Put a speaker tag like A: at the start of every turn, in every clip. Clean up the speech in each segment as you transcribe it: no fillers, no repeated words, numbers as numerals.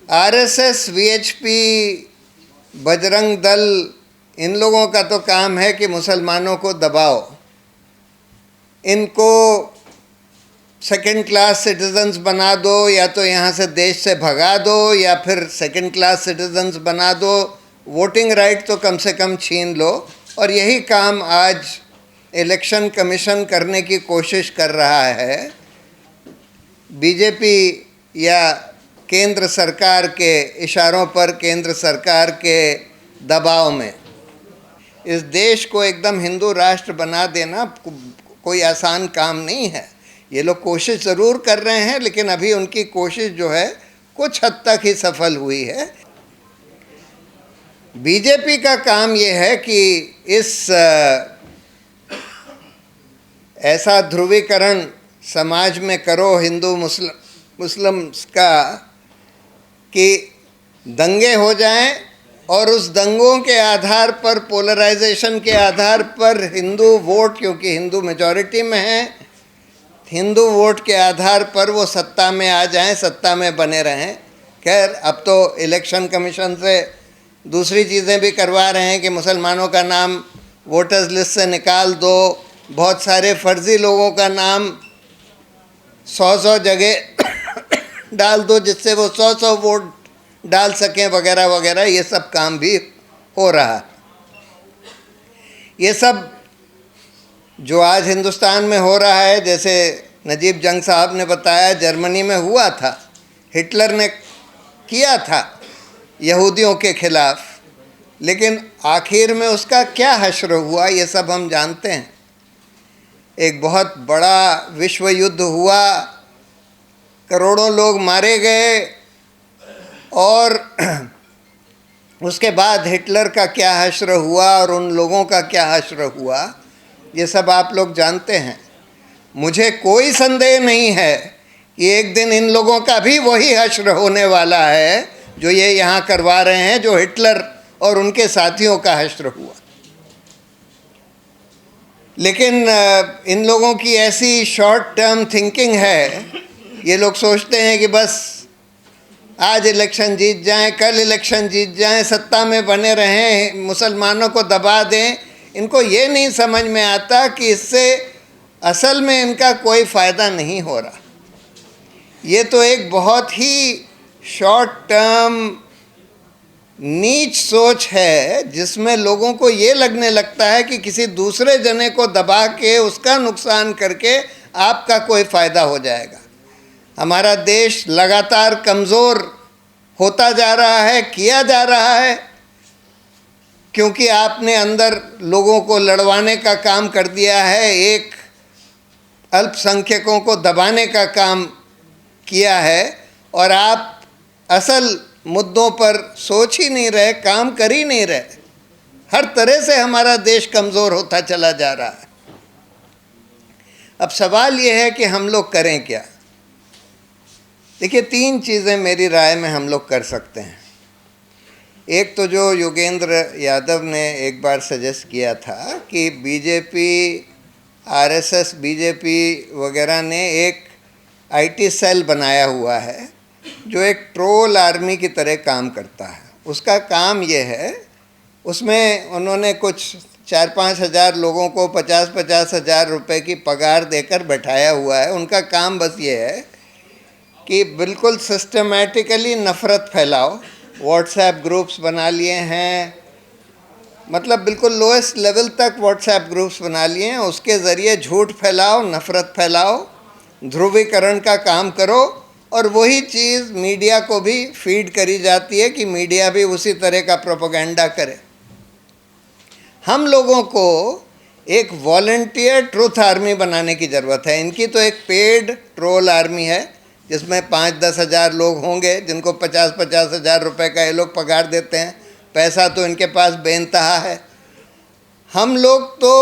A: RSS, VHP, Bajrang Dal, इन लोगों का तो काम है कि मुसलमानों को दबाओ, इनको सेकंड क्लास सिटीजन्स बना दो, या तो यहाँ से देश से भगा दो, या फिर सेकंड क्लास सिटीजन्स बना दो, वोटिंग राइट तो कम से कम छीन लो। और यही काम आज इलेक्शन कमीशन करने की कोशिश कर रहा है, बीजेपी या केंद्र सरकार के इशारों पर, केंद्र सरकार के दबाव में। इस देश को एकदम हिंदू राष्ट्र बना देना कोई आसान काम नहीं है। ये लोग कोशिश ज़रूर कर रहे हैं, लेकिन अभी उनकी कोशिश जो है कुछ हद तक ही सफल हुई है। बीजेपी का काम ये है कि इस ऐसा ध्रुवीकरण समाज में करो हिंदू मुस्लिम्स का कि दंगे हो जाएं, और उस दंगों के आधार पर, पोलराइजेशन के आधार पर हिंदू वोट, क्योंकि हिंदू मेजॉरिटी में है, हिंदू वोट के आधार पर वो सत्ता में आ जाएं, सत्ता में बने रहें। खैर, अब तो इलेक्शन कमीशन से दूसरी चीज़ें भी करवा रहे हैं कि मुसलमानों का नाम वोटर्स लिस्ट से निकाल दो, बहुत सारे फर्जी लोगों का नाम 100-100 जगह डाल दो जिससे वो 100-100 वोट डाल सकें, वगैरह वगैरह। ये सब काम भी हो रहा है। ये सब जो आज हिंदुस्तान में हो रहा है, जैसे नजीब जंग साहब ने बताया, जर्मनी में हुआ था, हिटलर ने किया था यहूदियों के खिलाफ, लेकिन आखिर में उसका क्या हश्र हुआ ये सब हम जानते हैं। एक बहुत बड़ा विश्व युद्ध हुआ, करोड़ों लोग मारे गए, और उसके बाद हिटलर का क्या हश्र हुआ और उन लोगों का क्या हश्र हुआ, ये सब आप लोग जानते हैं। मुझे कोई संदेह नहीं है कि एक दिन इन लोगों का भी वही हश्र होने वाला है जो ये यहाँ करवा रहे हैं, जो हिटलर और उनके साथियों का हश्र हुआ। लेकिन इन लोगों की ऐसी शॉर्ट टर्म थिंकिंग है, ये लोग सोचते हैं कि बस आज इलेक्शन जीत जाएं, कल इलेक्शन जीत जाएं, सत्ता में बने रहें, मुसलमानों को दबा दें। इनको ये नहीं समझ में आता कि इससे असल में इनका कोई फ़ायदा नहीं हो रहा। ये तो एक बहुत ही शॉर्ट टर्म नीच सोच है, जिसमें लोगों को ये लगने लगता है कि किसी दूसरे जने को दबा के, उसका नुकसान करके आपका कोई फ़ायदा हो जाएगा। हमारा देश लगातार कमज़ोर होता जा रहा है, किया जा रहा है, क्योंकि आपने अंदर लोगों को लड़वाने का काम कर दिया है, एक अल्पसंख्यकों को दबाने का काम किया है, और आप असल मुद्दों पर सोच ही नहीं रहे, काम कर ही नहीं रहे। हर तरह से हमारा देश कमज़ोर होता चला जा रहा है। अब सवाल ये है कि हम लोग करें क्या। देखिए, 3 चीज़ें मेरी राय में हम लोग कर सकते हैं। एक तो जो योगेंद्र यादव ने एक बार सजेस्ट किया था कि बीजेपी, आरएसएस, बीजेपी वगैरह ने एक आईटी सेल बनाया हुआ है जो एक ट्रोल आर्मी की तरह काम करता है। उसका काम ये है, उसमें उन्होंने कुछ 4-5 हज़ार लोगों को 50-50 हज़ार रुपये की पगार देकर बैठाया हुआ है। उनका काम बस ये है कि बिल्कुल सिस्टमेटिकली नफ़रत फैलाओ। व्हाट्सएप ग्रुप्स बना लिए हैं, मतलब बिल्कुल लोएस्ट लेवल तक व्हाट्सएप ग्रुप्स बना लिए हैं, उसके ज़रिए झूठ फैलाओ, नफ़रत फैलाओ, ध्रुवीकरण का काम करो, और वही चीज़ मीडिया को भी फीड करी जाती है कि मीडिया भी उसी तरह का प्रोपेगेंडा करे। हम लोगों को एक वॉलंटियर ट्रुथ आर्मी बनाने की ज़रूरत है। इनकी तो एक पेड ट्रोल आर्मी है जिसमें 5-10 हज़ार लोग होंगे जिनको 50-50 हज़ार रुपये का ये लोग पगार देते हैं। पैसा तो इनके पास बेइंतहा है। हम लोग तो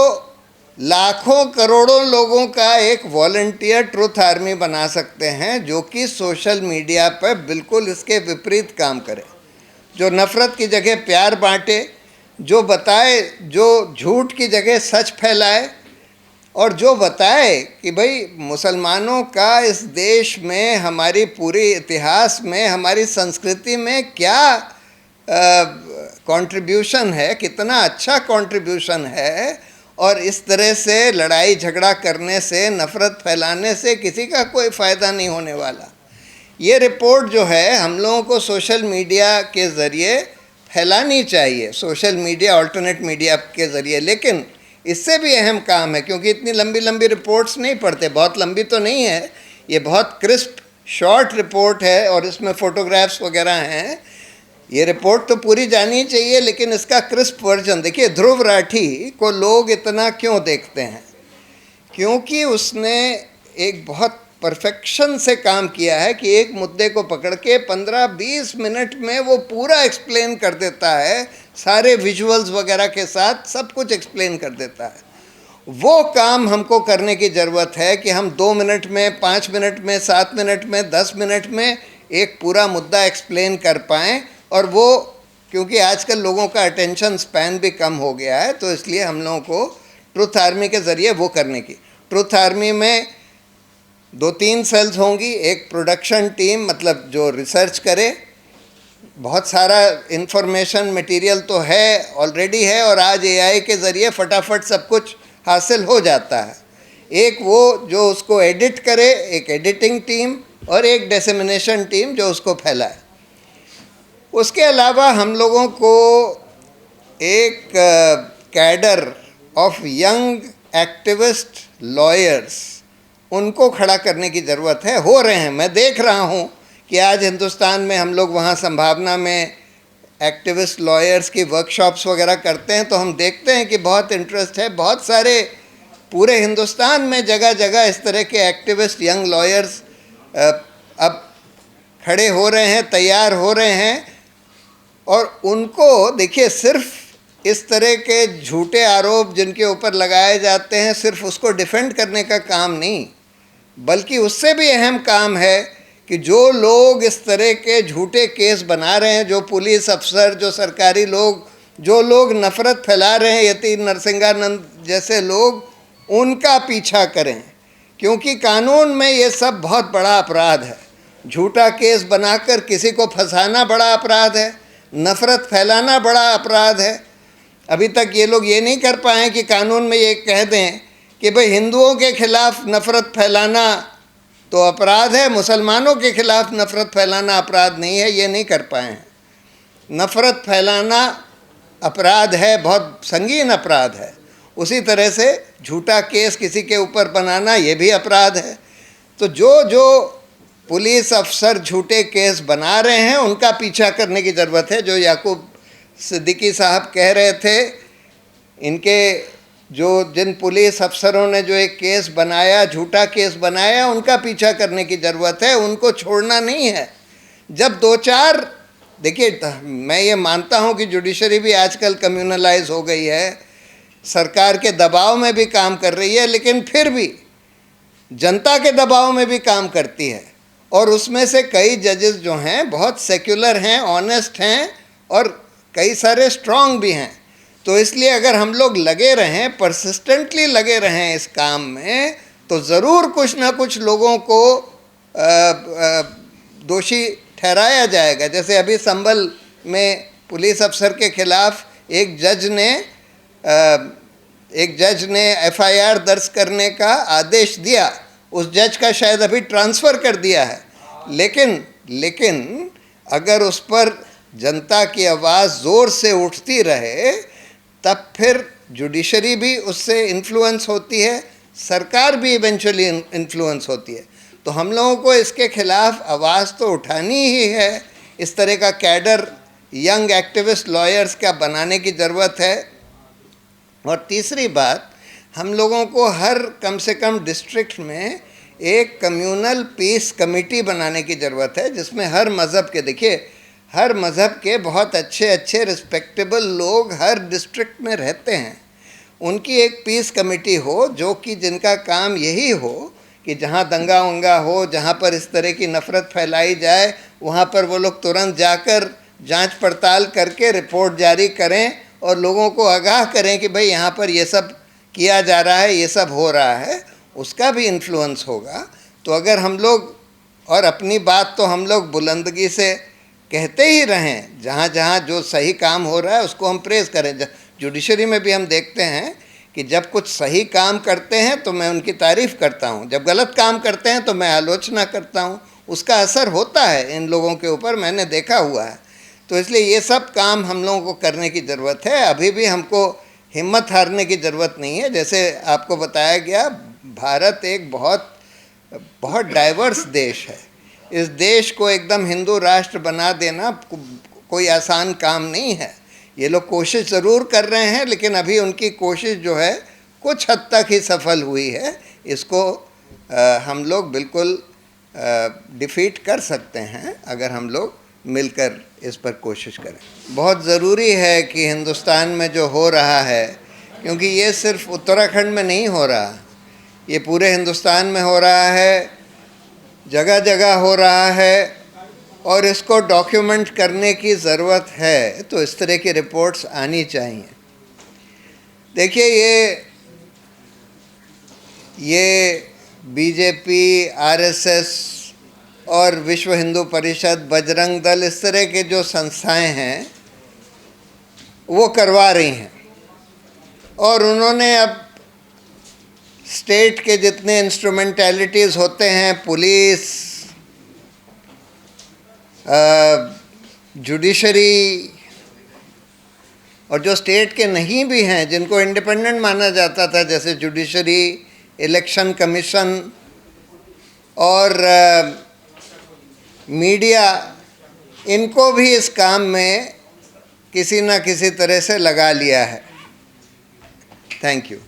A: लाखों करोड़ों लोगों का एक वॉलंटियर ट्रुथ आर्मी बना सकते हैं जो कि सोशल मीडिया पर बिल्कुल इसके विपरीत काम करे, जो नफ़रत की जगह प्यार बांटे, जो बताए, जो झूठ की जगह सच फैलाए, और जो बताए कि भाई मुसलमानों का इस देश में, हमारी पूरी इतिहास में, हमारी संस्कृति में क्या कंट्रीब्यूशन है, कितना अच्छा कंट्रीब्यूशन है, और इस तरह से लड़ाई झगड़ा करने से, नफ़रत फैलाने से किसी का कोई फ़ायदा नहीं होने वाला। ये रिपोर्ट जो है हम लोगों को सोशल मीडिया के ज़रिए फैलानी चाहिए, सोशल मीडिया, अल्टरनेट मीडिया के ज़रिए। लेकिन इससे भी अहम काम है, क्योंकि इतनी लंबी लंबी रिपोर्ट्स नहीं पढ़ते, बहुत लंबी तो नहीं है, ये बहुत क्रिस्प शॉर्ट रिपोर्ट है और इसमें फ़ोटोग्राफ्स वगैरह हैं। ये रिपोर्ट तो पूरी जानी चाहिए, लेकिन इसका क्रिस्प वर्जन देखिए। ध्रुव राठी को लोग इतना क्यों देखते हैं? क्योंकि उसने एक बहुत परफेक्शन से काम किया है कि एक मुद्दे को पकड़ के 15-20 मिनट में वो पूरा एक्सप्लेन कर देता है, सारे विजुअल्स वगैरह के साथ सब कुछ एक्सप्लेन कर देता है। वो काम हमको करने की ज़रूरत है कि हम 2 मिनट में, 5 मिनट में, 7 मिनट में, 10 मिनट में एक पूरा मुद्दा एक्सप्लेन कर पाएँ। और वो, क्योंकि आजकल लोगों का अटेंशन स्पैन भी कम हो गया है, तो इसलिए हम लोगों को ट्रुथ आर्मी के ज़रिए वो करने की। ट्रुथ आर्मी में 2-3 सेल्स होंगी। एक प्रोडक्शन टीम, मतलब जो रिसर्च करे, बहुत सारा इंफॉर्मेशन मटेरियल तो है, ऑलरेडी है, और आज एआई के ज़रिए फटाफट सब कुछ हासिल हो जाता है। एक वो जो उसको एडिट करे, एक एडिटिंग टीम, और एक डिसेमिनेशन टीम जो उसको फैलाए। उसके अलावा हम लोगों को एक cadre of young activist lawyers, उनको खड़ा करने की ज़रूरत है। हो रहे हैं, मैं देख रहा हूँ कि आज हिंदुस्तान में हम लोग वहाँ संभावना में एक्टिविस्ट लॉयर्स की वर्कशॉप्स वगैरह करते हैं, तो हम देखते हैं कि बहुत इंटरेस्ट है। बहुत सारे पूरे हिंदुस्तान में जगह जगह इस तरह के एक्टिविस्ट यंग लॉयर्स अब खड़े हो रहे हैं, तैयार हो रहे हैं। और उनको देखिए, सिर्फ इस तरह के झूठे आरोप जिनके ऊपर लगाए जाते हैं, सिर्फ उसको डिफेंड करने का काम नहीं, बल्कि उससे भी अहम काम है कि जो लोग इस तरह के झूठे केस बना रहे हैं, जो पुलिस अफसर, जो सरकारी लोग, जो लोग नफ़रत फैला रहे हैं, यति नरसिंहानंद जैसे लोग, उनका पीछा करें। क्योंकि कानून में ये सब बहुत बड़ा अपराध है। झूठा केस बनाकर किसी को फंसाना बड़ा अपराध है, नफ़रत फैलाना बड़ा अपराध है। अभी तक ये लोग ये नहीं कर पाए कि कानून में ये कह दें कि भाई हिंदुओं के खिलाफ नफ़रत फैलाना तो अपराध है, मुसलमानों के खिलाफ नफ़रत फैलाना अपराध नहीं है। ये नहीं कर पाए हैं। नफ़रत फैलाना अपराध है, बहुत संगीन अपराध है। उसी तरह से झूठा केस किसी के ऊपर बनाना, ये भी अपराध है। तो जो पुलिस अफसर झूठे केस बना रहे हैं, उनका पीछा करने की ज़रूरत है। जो याकूब सिद्दीकी साहब कह रहे थे, इनके जिन पुलिस अफसरों ने जो एक केस बनाया, झूठा केस बनाया, उनका पीछा करने की ज़रूरत है, उनको छोड़ना नहीं है। जब 2-4, देखिए, मैं ये मानता हूँ कि जुडिशरी भी आजकल कम्युनलाइज हो गई है, सरकार के दबाव में भी काम कर रही है, लेकिन फिर भी जनता के दबाव में भी काम करती है। और उसमें से कई जजेस जो हैं बहुत सेक्युलर हैं, ऑनेस्ट हैं, और कई सारे स्ट्रांग भी हैं। तो इसलिए अगर हम लोग लगे रहें, परसिस्टेंटली लगे रहें इस काम में, तो ज़रूर कुछ ना कुछ लोगों को दोषी ठहराया जाएगा। जैसे अभी संभल में पुलिस अफसर के खिलाफ एक जज ने एफआईआर दर्ज करने का आदेश दिया। उस जज का शायद अभी ट्रांसफ़र कर दिया है। लेकिन अगर उस पर जनता की आवाज़ ज़ोर से उठती रहे, तब फिर जुडिशरी भी उससे इन्फ्लुएंस होती है, सरकार भी इवेंचुअली इन्फ्लुएंस होती है। तो हम लोगों को इसके खिलाफ आवाज़ तो उठानी ही है। इस तरह का कैडर यंग एक्टिविस्ट लॉयर्स का बनाने की ज़रूरत है। और तीसरी बात, हम लोगों को हर कम से कम डिस्ट्रिक्ट में एक कम्युनल पीस कमेटी बनाने की ज़रूरत है, जिसमें हर मज़हब के, देखिए, हर मज़हब के बहुत अच्छे रिस्पेक्टेबल लोग हर डिस्ट्रिक्ट में रहते हैं। उनकी एक पीस कमेटी हो, जो कि जिनका काम यही हो कि जहाँ दंगा वंगा हो, जहाँ पर इस तरह की नफ़रत फैलाई जाए, वहाँ पर वो लोग तुरंत जाकर जांच पड़ताल करके रिपोर्ट जारी करें और लोगों को आगाह करें कि भाई यहाँ पर ये सब किया जा रहा है, ये सब हो रहा है, उसका भी इन्फ्लुएंस होगा। तो अगर हम लोग, और अपनी बात तो हम लोग बुलंदगी से कहते ही रहें, जहाँ जहाँ जो सही काम हो रहा है उसको हम प्रेज़ करें। जुडिशरी में भी हम देखते हैं कि जब कुछ सही काम करते हैं तो मैं उनकी तारीफ़ करता हूँ, जब गलत काम करते हैं तो मैं आलोचना करता हूँ। उसका असर होता है इन लोगों के ऊपर, मैंने देखा हुआ है। तो इसलिए ये सब काम हम लोगों को करने की ज़रूरत है। अभी भी हमको हिम्मत हारने की ज़रूरत नहीं है। जैसे आपको बताया गया, भारत एक बहुत बहुत डाइवर्स देश है। इस देश को एकदम हिंदू राष्ट्र बना देना कोई आसान काम नहीं है। ये लोग कोशिश ज़रूर कर रहे हैं, लेकिन अभी उनकी कोशिश जो है कुछ हद तक ही सफल हुई है। इसको हम लोग बिल्कुल डिफीट कर सकते हैं अगर हम लोग मिलकर इस पर कोशिश करें। बहुत ज़रूरी है कि हिंदुस्तान में जो हो रहा है, क्योंकि ये सिर्फ उत्तराखंड में नहीं हो रहा, ये पूरे हिंदुस्तान में हो रहा है, जगह जगह हो रहा है, और इसको डॉक्यूमेंट करने की ज़रूरत है। तो इस तरह की रिपोर्ट्स आनी चाहिए। देखिए, ये बीजेपी, आरएसएस और विश्व हिंदू परिषद, बजरंग दल, इस तरह के जो संस्थाएं हैं वो करवा रही हैं। और उन्होंने अब स्टेट के जितने इंस्ट्रूमेंटलिटीज़ होते हैं, पुलिस, जुडिशरी, और जो स्टेट के नहीं भी हैं, जिनको इंडिपेंडेंट माना जाता था, जैसे जुडिशरी, इलेक्शन कमीशन और मीडिया, इनको भी इस काम में किसी न किसी तरह से लगा लिया है। Thank you.